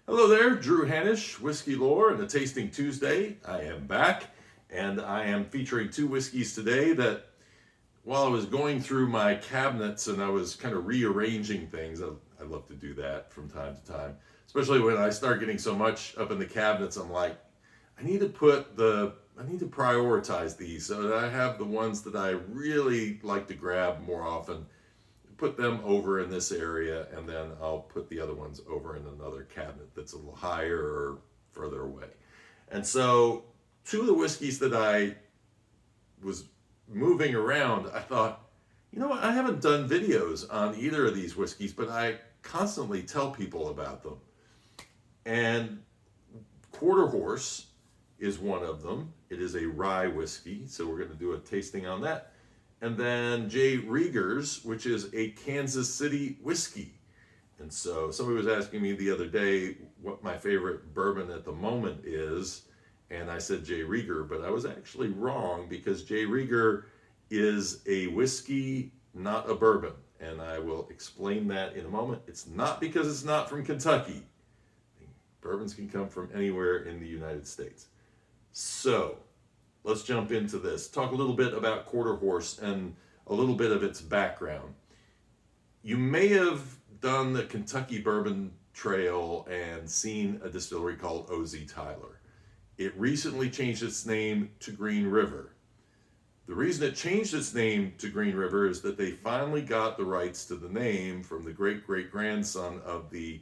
Hello there, Drew Hanish, Whiskey Lore, and a Tasting Tuesday. I am back, and I am featuring two whiskeys today that, while I was going through my cabinets and I was kind of rearranging things, I love to do that from time to time, especially when I start getting so much up in the cabinets. I'm like, I need to prioritize these so that I have the ones that I really like to grab more often, put them over in this area, and then I'll put the other ones over in another cabinet that's a little higher or further away. And so two of the whiskeys that I was moving around, I thought, you know what, I haven't done videos on either of these whiskeys, but I constantly tell people about them. And Quarter Horse is one of them. It is a rye whiskey, so we're going to do a tasting on that. And then Riegers, which is a Kansas City whiskey. And so somebody was asking me the other day what my favorite bourbon at the moment is, and I said Rieger, but I was actually wrong because Rieger is a whiskey, not a bourbon. And I will explain that in a moment. It's not because it's not from Kentucky. Bourbons can come from anywhere in the United States. So let's jump into this. Talk a little bit about Quarter Horse and a little bit of its background. You may have done the Kentucky Bourbon Trail and seen a distillery called O.Z. Tyler. It recently changed its name to Green River. The reason it changed its name to Green River is that they finally got the rights to the name from the great-great-grandson of the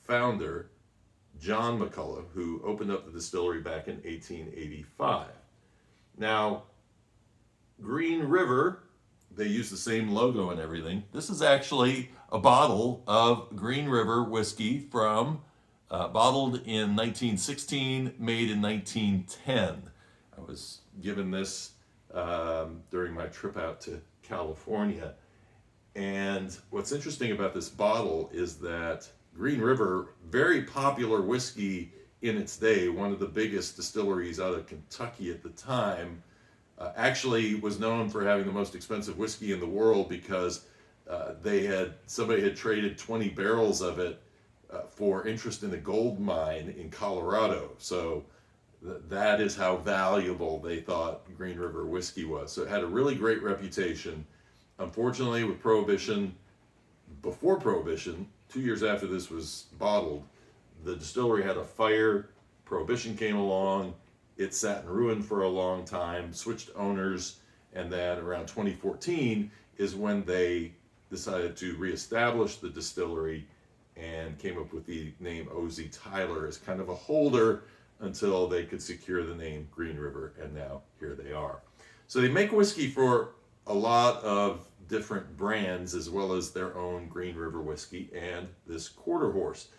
founder, John McCullough, who opened up the distillery back in 1885. Now, Green River, they use the same logo and everything. This is actually a bottle of Green River whiskey from, bottled in 1916, made in 1910. I was given this during my trip out to California. And what's interesting about this bottle is that Green River, very popular whiskey in its day, one of the biggest distilleries out of Kentucky at the time, actually was known for having the most expensive whiskey in the world because somebody had traded 20 barrels of it for interest in a gold mine in Colorado. So that is how valuable they thought Green River whiskey was. So it had a really great reputation. Unfortunately, with Prohibition, before Prohibition, 2 years after this was bottled, the distillery had a fire. Prohibition came along. It sat in ruin for a long time, switched owners, and then around 2014 is when they decided to reestablish the distillery and came up with the name O.Z. Tyler as kind of a holder until they could secure the name Green River, and now here they are. So they make whiskey for a lot of different brands as well as their own Green River whiskey and this Quarter Horse.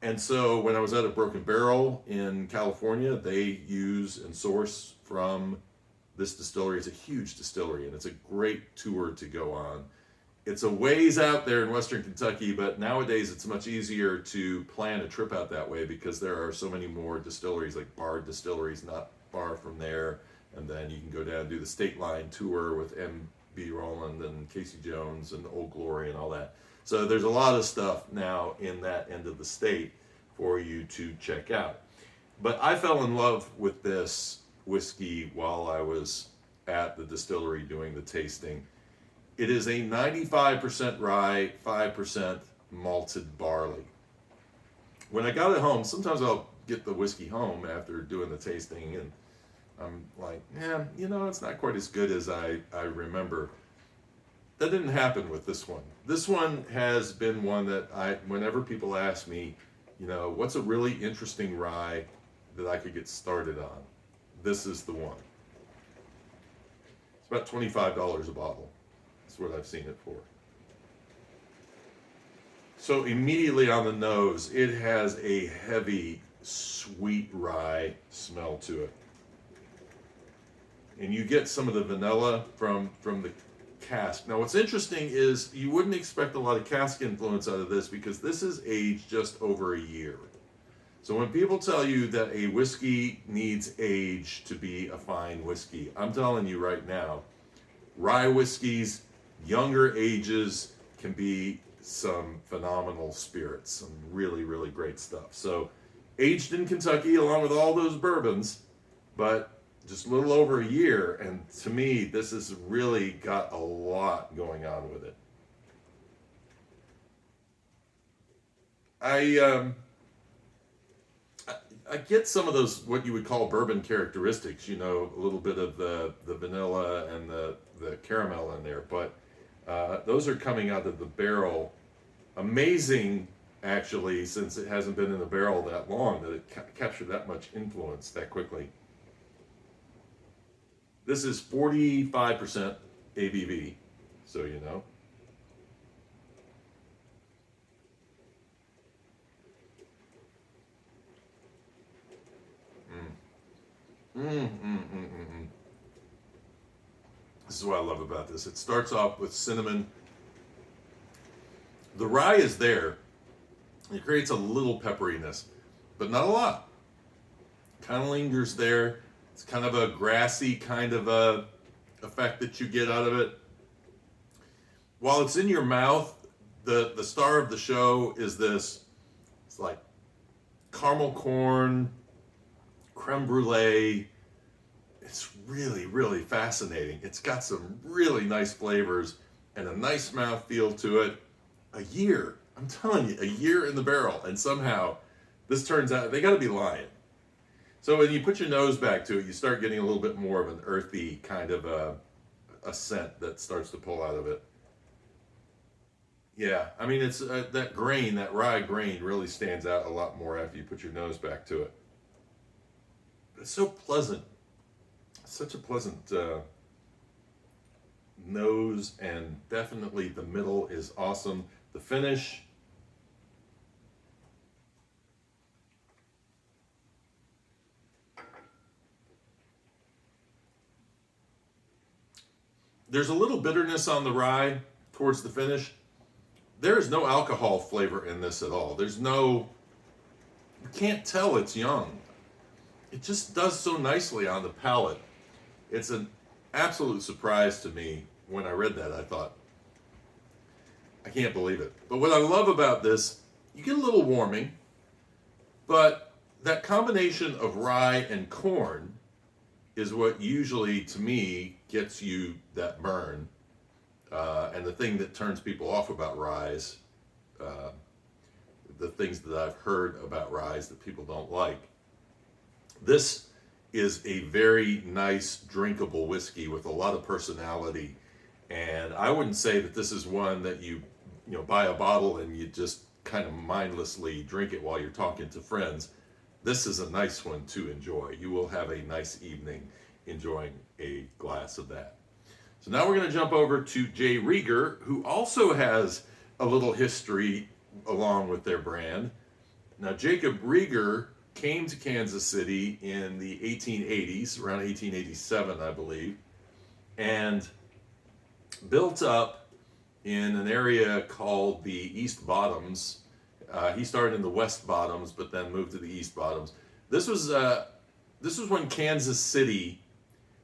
And so when I was out at Broken Barrel in California, they use and source from this distillery. It's a huge distillery and it's a great tour to go on. It's a ways out there in Western Kentucky, but nowadays it's much easier to plan a trip out that way because there are so many more distilleries, like Bard Distilleries not far from there. And then you can go down and do the State Line tour with M.B. Rowland and Casey Jones and Old Glory and all that. So there's a lot of stuff now in that end of the state for you to check out. But I fell in love with this whiskey while I was at the distillery doing the tasting. It is a 95% rye, 5% malted barley. When I got it home, sometimes I'll get the whiskey home after doing the tasting and I'm like, yeah, it's not quite as good as I remember. That didn't happen with this one. This one has been one that whenever people ask me, what's a really interesting rye that I could get started on, this is the one. It's about $25 a bottle. That's what I've seen it for. So immediately on the nose, it has a heavy, sweet rye smell to it. And you get some of the vanilla from the cask. Now what's interesting is you wouldn't expect a lot of cask influence out of this because this is aged just over a year. So when people tell you that a whiskey needs age to be a fine whiskey, I'm telling you right now, rye whiskeys, younger ages can be some phenomenal spirits, some really, really great stuff. So, aged in Kentucky along with all those bourbons, but just a little over a year. And to me, this has really got a lot going on with it. I get some of those what you would call bourbon characteristics. You know, a little bit of the vanilla and the caramel in there, but those are coming out of the barrel. Amazing, actually, since it hasn't been in the barrel that long, that it captured that much influence that quickly. This is 45% ABV, so you know. This is what I love about this. It starts off with cinnamon. The rye is there. It creates a little pepperiness, but not a lot. Kind of lingers there. It's kind of a grassy kind of a effect that you get out of it. While it's in your mouth, the star of the show is this. It's like caramel corn, creme brulee. It's really, really fascinating. It's got some really nice flavors and a nice mouthfeel to it. A year, I'm telling you, a year in the barrel, and somehow this turns out, they gotta be lying. So when you put your nose back to it, you start getting a little bit more of an earthy kind of a scent that starts to pull out of it. Yeah, I mean, it's that grain, that rye grain really stands out a lot more after you put your nose back to it. It's so pleasant. Such a pleasant nose, and definitely the middle is awesome. The finish, there's a little bitterness on the rye towards the finish. There is no alcohol flavor in this at all. There's no, you can't tell it's young. It just does so nicely on the palate. It's an absolute surprise to me. When I read that, I thought, I can't believe it. But what I love about this, you get a little warming, but that combination of rye and corn is what usually, to me, gets you that burn. And the thing that turns people off about ryes, the things that I've heard about ryes that people don't like. This is a very nice, drinkable whiskey with a lot of personality. And I wouldn't say that this is one that you buy a bottle and you just kind of mindlessly drink it while you're talking to friends. This is a nice one to enjoy. You will have a nice evening enjoying a glass of that. So now we're going to jump over to J. Rieger, who also has a little history along with their brand. Now, Jacob Rieger came to Kansas City in the 1880s, around 1887, I believe, and built up in an area called the East Bottoms. He started in the West Bottoms, but then moved to the East Bottoms. This was when Kansas City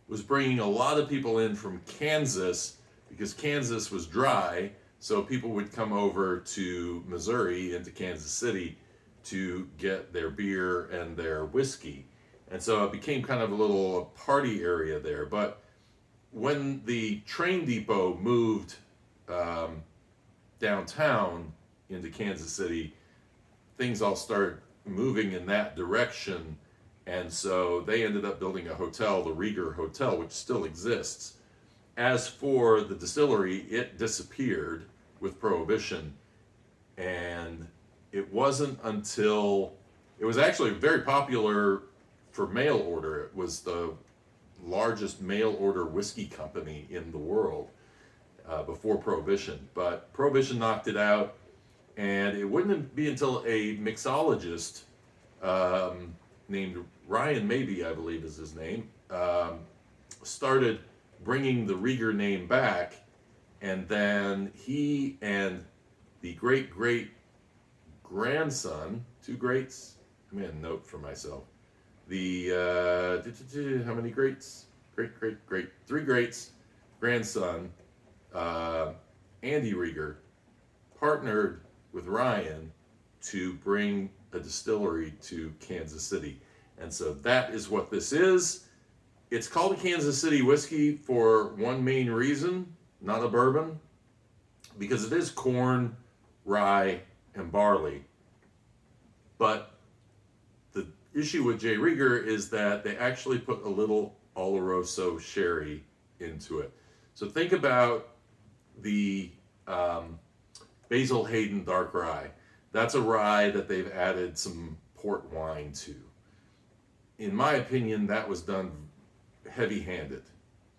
was bringing a lot of people in from Kansas because Kansas was dry, so people would come over to Missouri into Kansas City to get their beer and their whiskey. And so it became kind of a little party area there. But when the train depot moved downtown into Kansas City, things all started moving in that direction. And so they ended up building a hotel, the Riegers Hotel, which still exists. As for the distillery, it disappeared with Prohibition. And it wasn't until, it was actually very popular for mail order. It was the largest mail order whiskey company in the world before Prohibition. But Prohibition knocked it out, and it wouldn't be until a mixologist named Ryan Mabey, I believe is his name, started bringing the Rieger name back, and then he and the great-great-grandson, two greats, I made a note for myself, the, how many greats? Great, three greats, grandson, Andy Rieger, partnered with Ryan to bring a distillery to Kansas City. And so that is what this is. It's called a Kansas City whiskey for one main reason, not a bourbon, because it is corn, rye, and barley. But the issue with J. Rieger is that they actually put a little Oloroso sherry into it. So think about the Basil Hayden dark rye. That's a rye that they've added some port wine to. In my opinion, that was done heavy-handed.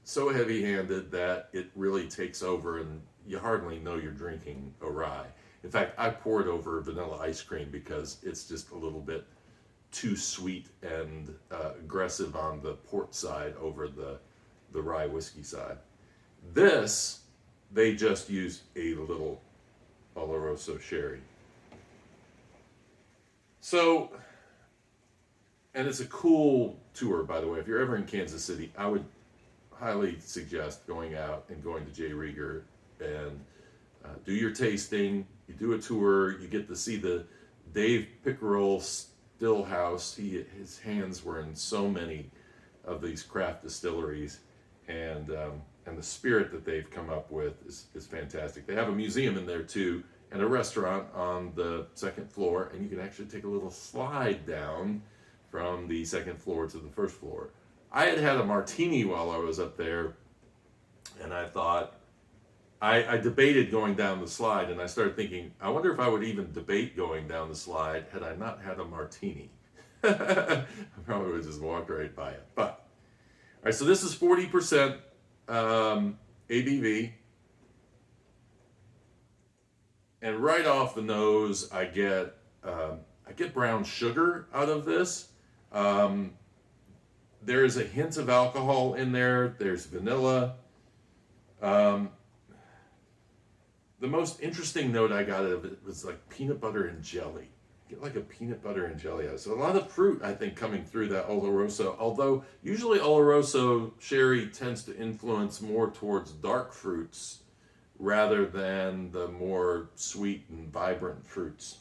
So heavy-handed that it really takes over and you hardly know you're drinking a rye. In fact, I pour it over vanilla ice cream because it's just a little bit too sweet and aggressive on the port side over the rye whiskey side. This, they just use a little Oloroso sherry. So, and it's a cool tour, by the way. If you're ever in Kansas City, I would highly suggest going out and going to J. Rieger and do your tasting. You do a tour. You get to see the Dave Pickerel still house. His hands were in so many of these craft distilleries, and the spirit that they've come up with is fantastic. They have a museum in there too, and a restaurant on the second floor, and you can actually take a little slide down from the second floor to the first floor. I had a martini while I was up there, and I thought, I debated going down the slide, and I started thinking, I wonder if I would even debate going down the slide had I not had a martini. I probably would have just walked right by it. But, all right, so this is 40% ABV. And right off the nose, I get brown sugar out of this. There is a hint of alcohol in there. There's vanilla. The most interesting note I got out of it was like peanut butter and jelly. You get like a peanut butter and jelly out. So a lot of fruit, I think, coming through that Oloroso. Although usually Oloroso sherry tends to influence more towards dark fruits rather than the more sweet and vibrant fruits.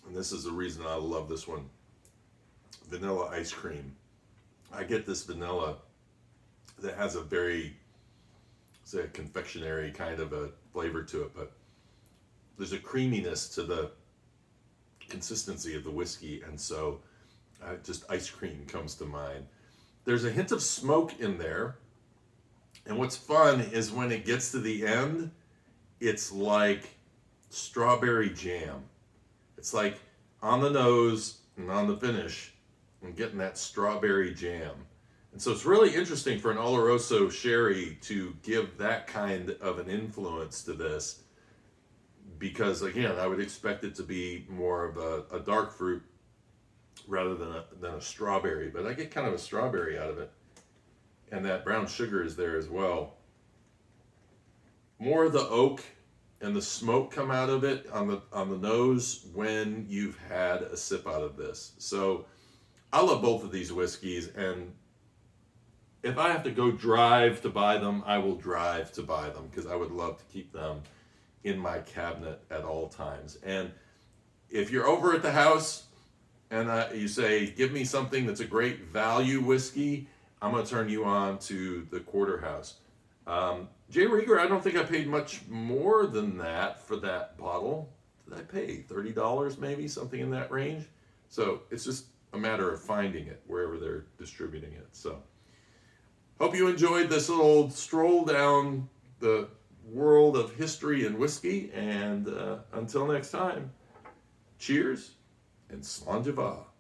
And this is the reason I love this one. Vanilla ice cream. I get this vanilla that has a very, say, a confectionery kind of a flavor to it, but there's a creaminess to the consistency of the whiskey, and so just ice cream comes to mind. There's a hint of smoke in there, and what's fun is when it gets to the end, it's like strawberry jam. It's like on the nose and on the finish, I'm getting that strawberry jam. And so it's really interesting for an Oloroso sherry to give that kind of an influence to this, because again, I would expect it to be more of a dark fruit rather than a strawberry, but I get kind of a strawberry out of it. And that brown sugar is there as well. More of the oak and the smoke come out of it on the nose when you've had a sip out of this. So I love both of these whiskeys, and if I have to go drive to buy them, I will drive to buy them because I would love to keep them in my cabinet at all times. And if you're over at the house and you say, give me something that's a great value whiskey, I'm going to turn you on to the Quarterhouse. J. Rieger, I don't think I paid much more than that for that bottle. Did I pay $30 maybe, something in that range? So it's just a matter of finding it wherever they're distributing it. So hope you enjoyed this little stroll down the world of history and whiskey. And until next time, cheers and Slàinte mhath.